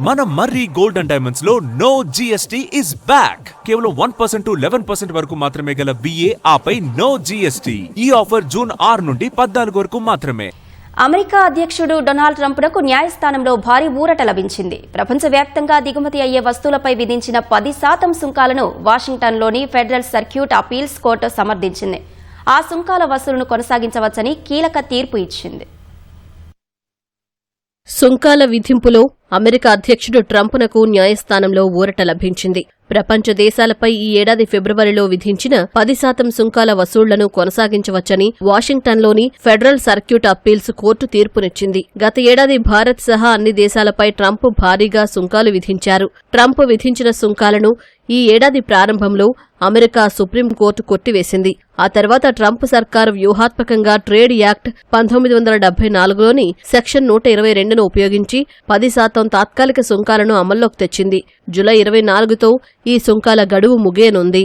మన మర్రి gold and diamonds లో no GST is back. కేవలం 1% to 11% వరకు మాత్రమే గల VA ఆపై నో జిఎస్టీ. ఈ ఆఫర్ జూన్ 6 నుండి 14 వరకు మాత్రమే. అమెరికా అధ్యక్షుడు డొనాల్డ్ ట్రంప్కు న్యాయస్థానంలో భారీ ఊరట లభించింది. ప్రపంచవ్యాప్తంగా దిగుమతి అయ్యే వస్తువులపై విధించిన 10% సుంకాలను వాషింగ్టన్లోని ఫెడరల్ సర్క్యూట్ అపీల్స్ కోర్టు సమర్థించింది. ఆ సుంకాల వసూలును కొనసాగించవచ్చని కీలక తీర్పు ఇచ్చింది. సుంకాల విధింపులో అమెరికా అధ్యక్షుడు ట్రంప్నకు న్యాయస్థానంలో ఊరట లభించింది. ప్రపంచ దేశాలపై ఈ ఏడాది ఫిబ్రవరిలో విధించిన 10% సుంకాల వసూళ్లను కొనసాగించవచ్చని వాషింగ్టన్లోని ఫెడరల్ సర్క్యూట్ అప్పీల్స్ కోర్టు తీర్పునిచ్చింది. గత ఏడాది భారత్ సహా అన్ని దేశాలపై ట్రంప్ భారీగా సుంకాలు విధించారు. ట్రంప్ విధించిన సుంకాలను ఈ ఏడాది ప్రారంభంలో అమెరికా సుప్రీంకోర్టు కొట్టివేసింది. ఆ తర్వాత ట్రంప్ సర్కారు వ్యూహాత్మకంగా ట్రేడ్ యాక్ట్ 1974లోని సెక్షన్ 122ను ఉపయోగించి 10% తాత్కాలిక సుంకాలను అమల్లోకి తెచ్చింది. జూలై 24తో ఈ సుంకాల గడువు ముగియనుంది.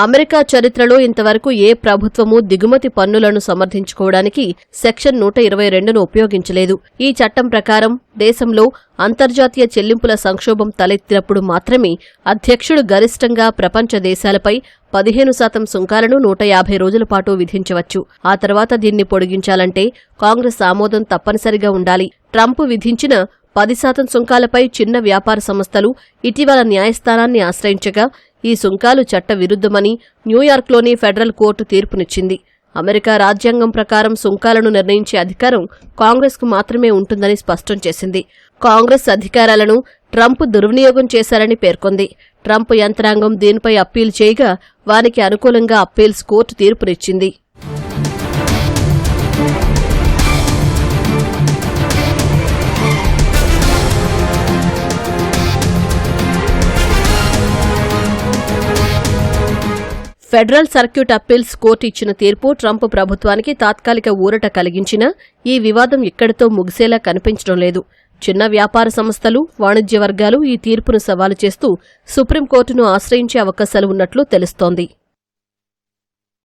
అమెరికా చరిత్రలో ఇంతవరకు ఏ ప్రభుత్వమూ దిగుమతి పన్నులను సమర్థించుకోవడానికి సెక్షన్ 122ను ఉపయోగించలేదు. ఈ చట్టం ప్రకారం దేశంలో అంతర్జాతీయ చెల్లింపుల సంక్షోభం తలెత్తినప్పుడు మాత్రమే అధ్యక్షుడు గరిష్టంగా ప్రపంచ దేశాలపై 15% సుంకాలను 150 రోజుల పాటు విధించవచ్చు. ఆ తర్వాత దీన్ని పొడిగించాలంటే కాంగ్రెస్ ఆమోదం తప్పనిసరిగా ఉండాలి. ట్రంప్ విధించిన 10% సుంకాలపై చిన్న వ్యాపార సంస్థలు ఇటీవల న్యాయస్థానాన్ని ఆశ్రయించగా ఈ సుంకాలు చట్ట విరుద్ధమని న్యూయార్క్లోని ఫెడరల్ కోర్టు తీర్పునిచ్చింది. అమెరికా రాజ్యాంగం ప్రకారం సుంకాలను నిర్ణయించే అధికారం కాంగ్రెస్కు మాత్రమే ఉంటుందని స్పష్టం చేసింది. కాంగ్రెస్ అధికారాలను ట్రంప్ దుర్వినియోగం చేశారని పేర్కొంది. ట్రంప్ యంత్రాంగం దీనిపై అప్పీల్ చేయగా వారికి అనుకూలంగా అప్పీల్స్ కోర్టు తీర్పునిచ్చింది. ఫెడరల్ సర్క్యూట్ అప్పీల్స్ కోర్టు ఇచ్చిన తీర్పు ట్రంప్ ప్రభుత్వానికి తాత్కాలిక ఊరట కలిగించినా ఈ వివాదం ఇక్కడితో ముగిసేలా కనిపించడం లేదు. చిన్న వ్యాపార సంస్థలు, వాణిజ్య వర్గాలు ఈ తీర్పును సవాలు చేస్తూ సుప్రీంకోర్టును ఆశ్రయించే అవకాశాలు ఉన్నట్లు తెలుస్తోంది.